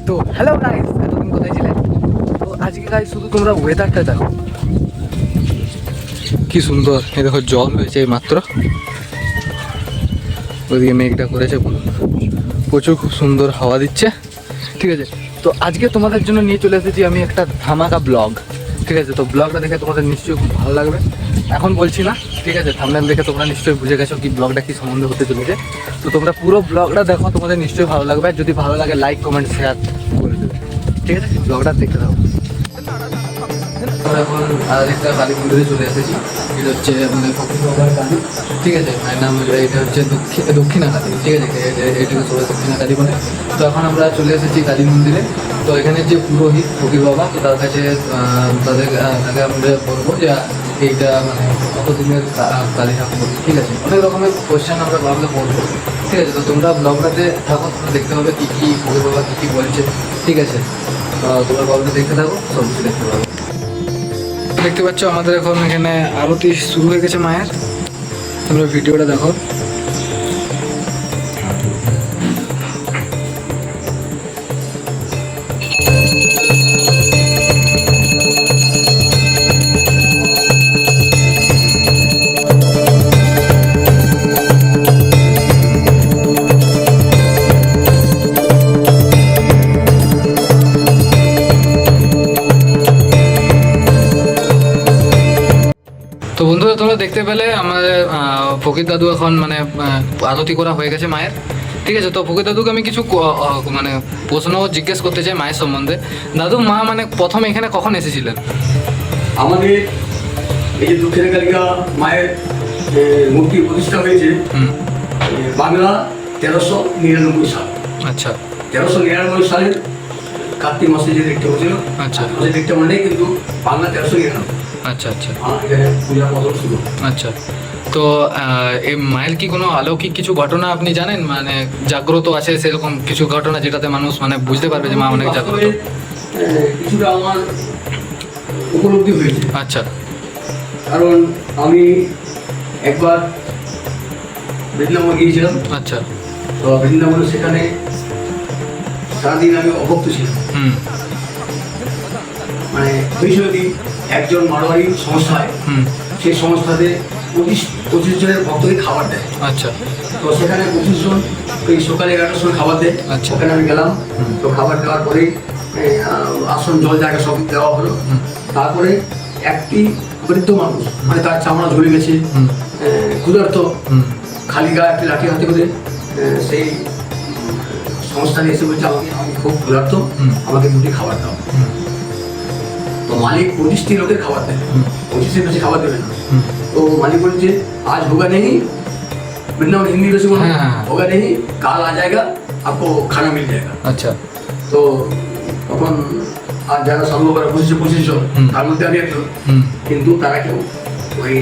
তো hello guys, এতদিন কোথায় ছিলেন? তো আজকে গাইস শুধু তোমরা ওয়েদারটা দেখো কি সুন্দর। এই দেখো জল হয়েছে এই মাত্র, ওদিকে মেঘটা করেছে, প্রচুর খুব সুন্দর হাওয়া দিচ্ছে। ঠিক আছে, তো আজকে তোমাদের জন্য নিয়ে চলে এসেছি আমি একটা ধামাকা ব্লগ। ঠিক আছে, তো ব্লগটা দেখে তোমাদের নিশ্চয়ই খুব ভালো লাগবে। এখন বলছি না, ঠিক আছে, থাম্বনেল দেখে তোমরা নিশ্চয়ই বুঝে গেছো কি ব্লগটা কি সম্বন্ধে হতে চলেছে। তো তোমরা পুরো ব্লগটা দেখো, তোমাদের নিশ্চয়ই ভালো লাগবে। আর যদি ভালো লাগে লাইক কমেন্ট শেয়ার করে দেবে। ঠিক আছে, ব্লগটা দেখতে থাকো। আমরা এখন আরেকটা কালী মন্দিরে চলে এসেছি। এটা হচ্ছে আমাদের ফকির বাবার কালী। ঠিক আছে, মায়ের নাম এটা হচ্ছে দক্ষিণা কালী। ঠিক আছে, এটাকে সবাই দক্ষিণা কালী বলে। তো এখন আমরা চলে এসেছি কালী মন্দিরে। তো এখানে যে পুরোহিত ফকির বাবা, তো তার কাছে তাকে আমরা বলবো যে এইটা মানে কতদিনের কালী ঠাকুর। ঠিক আছে, অনেক রকমের কোয়েশ্চেন আমরা ব্লগে বলবো। ঠিক আছে, তো তোমরা ব্লগটাতে থাকো, তোমরা দেখতে হবে কী কী ফকির বাবা কী কী বলছে। ঠিক আছে, তোমরা ব্লগটা দেখতে থাকো, সব কিছু দেখতে পাবো। দেখতে পাচ্ছ আমাদের এখন এখানে আরতি শুরু হয়ে গেছে মায়ের। তোমরা ভিডিওটা দেখো। তো বন্ধুরা, তোমরা দেখতে পেলে আমাদের ফকির দাদু এখন মানে আরতি করা হয়ে গেছে মায়ের। ঠিক আছে, তো ফকির দাদুকে আমি কিছু মানে প্রশ্ন জিজ্ঞেস করতে চাই মায়ের সম্বন্ধে। দাদু, মা মানে প্রথম এখানে কখন এসেছিলেন? আমাদের এই যে দক্ষিণা কালিকা মায়ের মূর্তি প্রতিষ্ঠা হয়েছে বাংলা 1399 সাল। আচ্ছা, 1399 সালের কার্তিক মাসে যে দেখতে হয়েছিল। আচ্ছা, দেখতে মানে কিন্তু বাংলা 1399। আচ্ছা, আচ্ছা, এখানে পূজা প্রথম শুরু। আচ্ছা। তো এই মায়ের কি কোনো অলৌকিক কিছু ঘটনা আপনি জানেন, মানে জাগ্রত আছে সেরকম কিছু ঘটনা যেটাতে মানুষ মানে বুঝতে পারবে যে মা অনেক জাগ্রত? কিছুটা আমার উপলব্ধি হয়েছে। আচ্ছা, কারণ আমি একবার বৃন্দাবন গিয়েছিলাম। আচ্ছা, তো বৃন্দাবনে সেখানে সারাদিন আমি অভক্ত ছিলাম। মানে হয়েছিল একজন মারোয়ারি সংস্থায়, সেই সংস্থাতে 25 জনের ভক্তকে খাবার দেয়। আচ্ছা, তো সেখানে 25 জন ওই সকালে 11টার সময় খাবার দেয়। আচ্ছা। ওখানে আমি গেলাম। তো খাবার দেওয়ার পরেই আসন জল জায়গা সব দেওয়া হলো। তারপরে একটি বৃদ্ধ মানুষ, মানে তার চামড়া ঝরে গেছে, ক্ষুধার্ত, খালি গায়ে একটি লাঠি হাতে করে সেই সংস্থানে এসে বলছে আমি খুব ক্ষুধার্ত, আমাকে দুটি খাবার দাও। তো মালিক 25টি লোকের খাবার দেয়, 25-এর বেশি খাবার দেবে না। তো মালিক বলছে আজ होगा नहीं, वृंदावन हिंदी में से बोलो, होगा नहीं, काल आ जाएगा, आपको खाना मिल जाएगा। আচ্ছা। তো তখন আর যারা সম্ভব করে 25 জন, তার মধ্যে আমি একজন, কিন্তু তারা কেউ ওই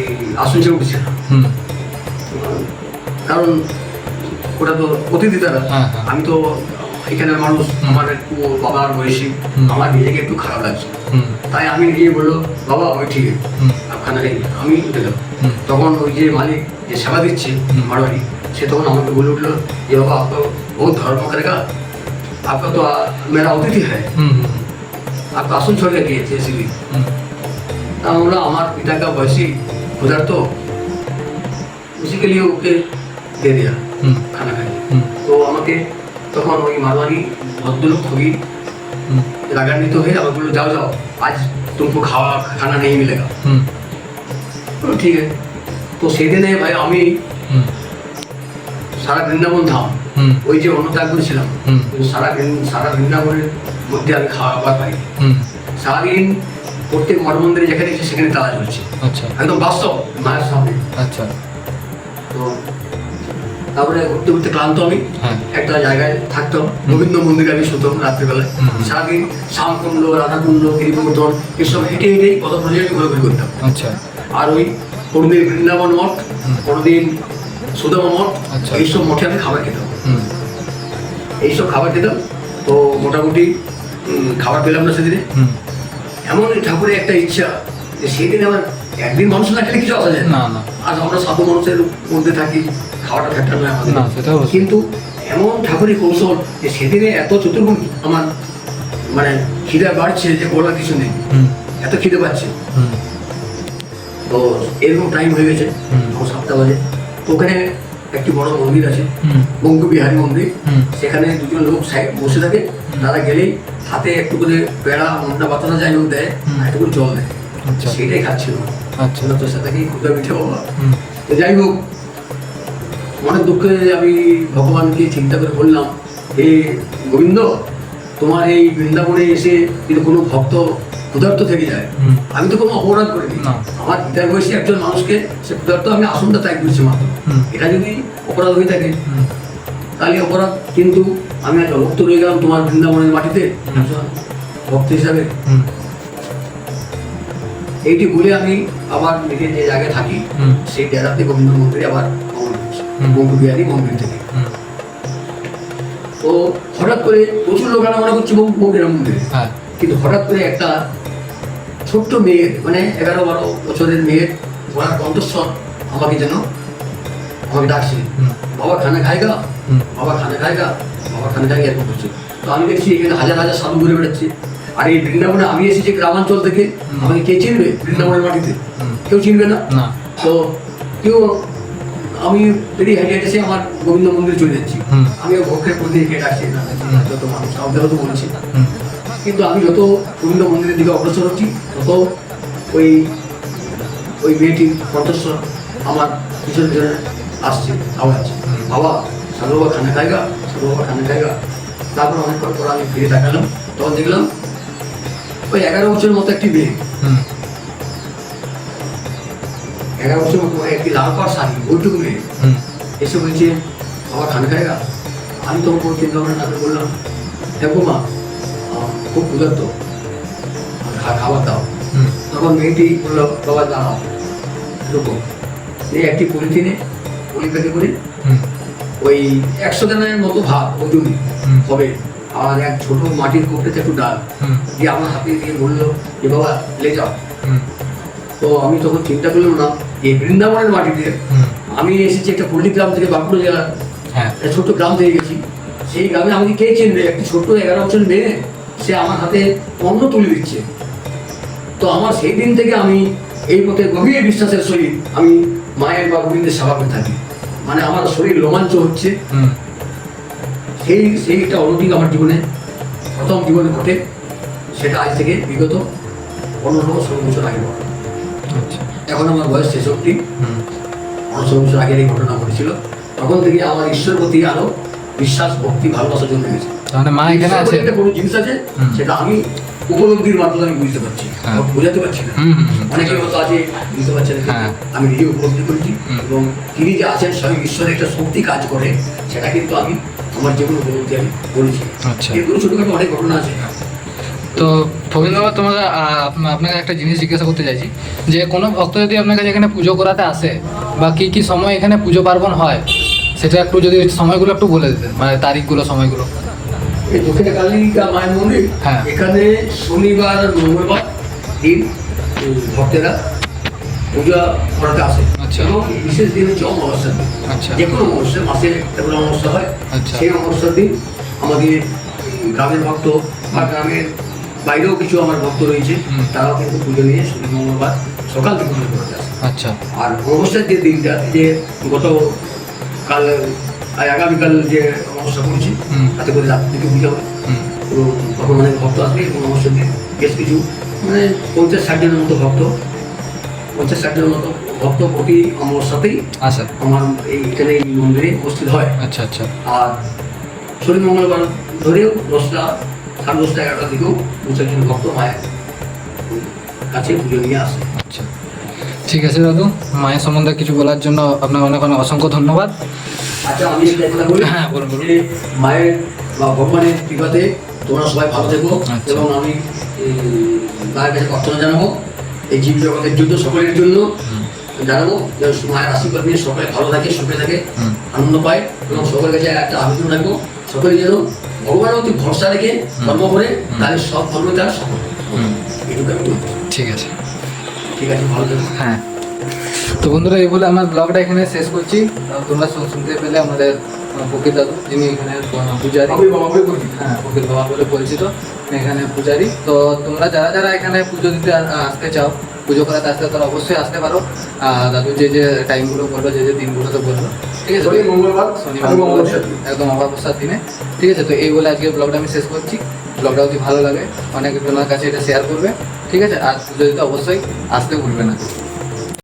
আসন ছেড়ে উঠছে না। কারণ ওটা তো অতিথি তারা। আমি তো এখানের মানুষ, আমার একটু বাবার বয়সী, আমার নিজেকে একটু খারাপ লাগছে। তাই আমি গিয়ে বললো বাবা ওই ঠিক আছে, খানা নেই, আমি উঠে গেলাম। তখন ওই যে মালিক যে সেবা দিচ্ছে মারোয়ারি, সে তখন আমাকে বলে উঠলো যে বাবা আপনার বহুত ধর্ম করেগা, आपका तो मेरा अतिथि है, आपका आसन छोड़ के गए थे इसीलिए। আমরা আমার পিতা का वैसी गुजर तो उसी के लिए ओके दे दिया खाना खाने। तो আমাকে তখন ওই মারোয়ারি ভদ্রলোক খুবই রাগান্বিত হয়ে আমাকে বললো যাও যাও, आज तुमको खाना नहीं मिलेगा। ঠিক আছে। তো সেদিনে ভাই আমি সারা বৃন্দাবন ধাম ওই যে অন্নত্যাগ করেছিলাম, সারা বৃন্দাবনের মধ্যে আমি খাবার পাই। সারাদিন প্রত্যেক মঠ মন্দিরে যেখানে এসে সেখানে তালা চলছে। আচ্ছা, একদম বাস্তব মায়ের সামনে। আচ্ছা। তো তারপরে ঘুরতে ঘুরতে ক্লান্ত আমি একটা জায়গায় থাকতাম, গোবিন্দ মন্দিরে আমি শুতাম রাত্রিবেলায়। সারাদিন শ্যামকুণ্ড, রাধাকুণ্ড, গিরিবর্ধন এসব হেঁটে হেঁটেই কত প্রজেক্ট ঘোরাঘুরি করতাম। আচ্ছা। আর ওই কোনোদিন বৃন্দাবন মঠ, কোনোদিন সুদামা মঠ, এইসব মঠে আমি খাবার খেতাম। এইসব খাবার খেতাম। তো মোটামুটি খাবার পেলাম না সেদিনে। এমন ঠাকুরের একটা ইচ্ছা যে সেদিন আমার একদিন মানুষ না খেলে কিছু আসা যায় না। আর আমরা সাধু মানুষের মধ্যে থাকি, খাওয়াটা ফ্যাক্টর নয় আমাদের, কিন্তু এমন ঠাকুরের কৌশল যে সেদিনে এত চতুর্গুণ আমার মানে খিদে বাড়ছে যে বলার কিছু নেই, এত খিদে পাচ্ছে। তো এরকম টাইম হয়ে গেছে, তখন 7টা বাজে। তো ওখানে একটি বড় মন্দির আছে, বঙ্গবিহারী মন্দির। সেখানে দুজন লোক সাইড বসে থাকে, তারা গেলেই হাতে একটু করে পেড়া মন্ডা বাতাসা যাই হোক দেয়, আর একটু করে জল দেয়, সেটাই খাচ্ছিল। আচ্ছা, তোর সাথে কি ক্ষুদা পিঠে বাবা। তো যাই হোক, অনেক দুঃখে আমি ভগবানকে চিন্তা করে বললাম, হে গোবিন্দ, তোমার এই বৃন্দাবনে এসে যদি কোনো ভক্ত ক্ষুধার্ত থেকে যায়, আমি তো কোনো অপরাধ করিনি। আমার পিতার বয়সী একজন মানুষকে সে ক্ষুধার্ত আমি আসনটা ত্যাগ করছি মাত্র, এটা যদি অপরাধ হয়ে থাকে তাহলে অপরাধ। কিন্তু আমি একটা ভক্ত রয়ে গেলাম তোমার বৃন্দাবনের মাটিতে ভক্ত হিসাবে। এইটি বলে আমি আবার নিজের যে জায়গায় থাকি সেই ডেরাতে গোবিন্দ মন্দিরে আবার বঙ্গবিহারী মন্দির থেকে। তো হঠাৎ করে প্রচুর লোক মনে করছি বঙ্গবিহারী মন্দিরে, কিন্তু হঠাৎ করে একটা ছোট্ট মেয়ের মানে 11-12 বছরের মেয়ের ওনার কণ্ঠস্বর আমাকে ডাকছে, বাবা খানা খায়গা, বাবা খানা খায়গা, বাবা খানা খায়গা, এরকম করছে। তো আমি দেখছি এখানে হাজার হাজার সাধু ঘুরে বেড়াচ্ছে। আর এই বৃন্দাবনে আমি এসেছি গ্রামাঞ্চল থেকে, আমাকে কে চিনবে বৃন্দাবনের মাটিতে? কেউ চিনবে না। তো কেউ আমি বেরিয়ে হেঁটে হেঁটেছে আমার গোবিন্দ মন্দিরে চলে যাচ্ছি। আমি ভক্তের প্রতিদিন হেঁটে আসছি, যত মানুষ আমাদের হয়তো বলেছি। কিন্তু আমি যত গোবিন্দ মন্দিরের দিকে অগ্রসর হচ্ছি, তত ওই মেয়েটির কণ্ঠস্বর আমার পিছনে পিছনে আসছে, আওয়াজ, বাবা সাধু বাবা খানা খায়গা, সাধু বাবা খানা খায়গা। তারপর অনেকক্ষণ পর আমি ফিরে তাকালাম, তখন দেখলাম ওই 11 বছরের মতো একটি মেয়ে, 11 বছরের মতো একটি লাল পাড় শাড়ি, ওইটুকু মেয়ে এসে বলছে বাবা খানা খায়গা। আমি তখন কোনো চিন্তা ভাবনা না করে বললাম, দেখো মা খুব ক্ষুধার্ত, খাবার দাও। তখন মেয়েটি বললো, বাবা দাঁড়াও, এরকম এই একটি পলিথিনে পলিপ্যাকে করে ওই 100 গ্রামের মতো ভাত ওজন হবে, আর এক ছোট মাটির কোপড়েতে একটু ডাল দিয়ে আমার হাতে দিয়ে বললো যে বাবা লে যাও। তো আমি তখন চিন্তা করলাম না, এই বৃন্দাবনের মাটিতে আমি এসেছি একটা পল্লী গ্রাম থেকে, বাঁকুড়া জেলার ছোট্ট গ্রাম থেকে গেছি। সেই গ্রামে আমাকে কে চিনবে? একটি ছোট্ট 11 বছরের মেয়ে, সে আমার হাতে অন্ন তুলে দিচ্ছে। তো আমার সেই দিন থেকে আমি এই পথে গভীর বিশ্বাসের সহিত আমি মায়ের বা গোবিন্দের সেবা করে থাকি। মানে আমার শরীর রোমাঞ্চ হচ্ছে। সেইটা অলৌকিক আমার জীবনে প্রথম জীবনে ঘটে, সেটা আজ থেকে বিগত 15-16 বছর আগে ঘটে। এখন আমার বয়স 66, 15 বছর আগের এই ঘটনা ঘটেছিল। তখন থেকে আমার ঈশ্বর প্রতি আরো বিশ্বাস, ভক্তি, ভালোবাসা জন্মে গেছে। মা এখানে আছে, কোনো জিনিস আছে সেটা আমি উপলব্ধির মাধ্যমে আমি বুঝতে পারছি, বোঝাতে পারছি না। অনেকের মতো আছে বুঝতে পারছে না, আমি নিজে উপলব্ধি করেছি। এবং তিনি যে আছেন স্বয়ং ঈশ্বরের একটা শক্তি কাজ করে, সেটা কিন্তু আমি আমার জীবন উপলব্ধি আমি করেছি। এগুলো ছোটখাটো অনেক ঘটনা আছে। তো গোবিন্দবাবা, তোমাকে আপনাকে একটা জিনিস জিজ্ঞাসা করতে চাইছি, যে কোনো ভক্ত যদি আপনার কাছে এখানে পুজো করাতে আসে, বা কি কি সময় এখানে পুজো পার্বণ হয়, সেটা একটু যদি সময়গুলো একটু বলে দিতেন, মানে তারিখগুলো, সময়গুলো। এই দক্ষিণা কালিকা মায়ের মন্দির, এখানে শনিবার আর মঙ্গলবার দিন ভক্তেরা পূজা করাতে আসে। এবং বিশেষ দিন হচ্ছে অমাবস্যার দিন। যে কোনো অমাবস্যা, মাসে একটা অমাবস্যা হয়, সেই অমাবস্যার দিন আমাদের গ্রামের ভক্ত বা গ্রামের বাইরেও কিছু আমার ভক্ত রয়েছে, তারাও কিন্তু পুজো নিয়ে শনি মঙ্গলবার সকাল থেকে পুজো করতে আসে। আর অমাবস্যার যে দিনটা, যে গতকাল আগামীকাল যে অমাবস্যা করছি, তাতে করে রাত থেকে পুজো হয়। তো তখন অনেক ভক্ত আসবে এবং অমাবস্যার দিন বেশ কিছু মানে 50-60 জনের মতো ভক্ত, 50-60 জনের মতো ভক্ত প্রতি অমাবস্যাতেই আমার এইখানে এই মন্দিরে উপস্থিত হয়। আর শনি মঙ্গলবার ধরেও 10টা, 10:30, 11টার দিকেও 50 জন ভক্ত মায়ের কাছে পুজো নিয়ে আসে। ঠিক আছে দাদু, মায়ের সম্বন্ধে কিছু বলার জন্য আপনাকে অনেক অনেক অসংখ্য ধন্যবাদ। আচ্ছা, আমি একটা কথা বলি, মায়ের বা ভগবানের কৃপাতে তোমরা সবাই ভালো থেকো। এবং আমি মায়ের কাছে প্রার্থনা জানাবো এই জীব জগতের জন্য, সকলের জন্য জানাবো যে মায়ের আশীর্বাদ নিয়ে সকলে ভালো থাকে, সুখে থাকে, আনন্দ পায়। এবং সকলের কাছে একটা আবেদন রাখবো, সকলে যেন ভগবানের প্রতি ভরসা রেখে কর্ম করে, তাহলে সব ধর্ম তার সফল। এটুকু আমি বলবো। ঠিক আছে, ভালো থেকো। হ্যাঁ, তো বন্ধুরা, এই বলে আমার ব্লগটা এখানে শেষ করছি। তোমরা শুনতে পেলে আমাদের ফকির দাদু, যিনি এখানে পূজারি। হ্যাঁ, ফকির বাবা বলে পরিচিত এখানে পূজারি। তো তোমরা যারা যারা এখানে পুজো দিতে আসতে চাও, পুজো করাতে আসতে, তারা অবশ্যই আসতে পারো। দাদু যে যে টাইমগুলো বললো, যে যে দিনগুলোতে বললো, ঠিক আছে, মঙ্গলবার, শনিবার, একদম অমাবস্যার দিনে। ঠিক আছে, তো এই বলে আজকে ব্লগটা আমি শেষ করছি। ব্লগটা যদি ভালো লাগে অনেকজনের কাছে এটা শেয়ার করবে, ঠিক আছে, আর পুজো দিতে অবশ্যই আসতে ভুলবে না।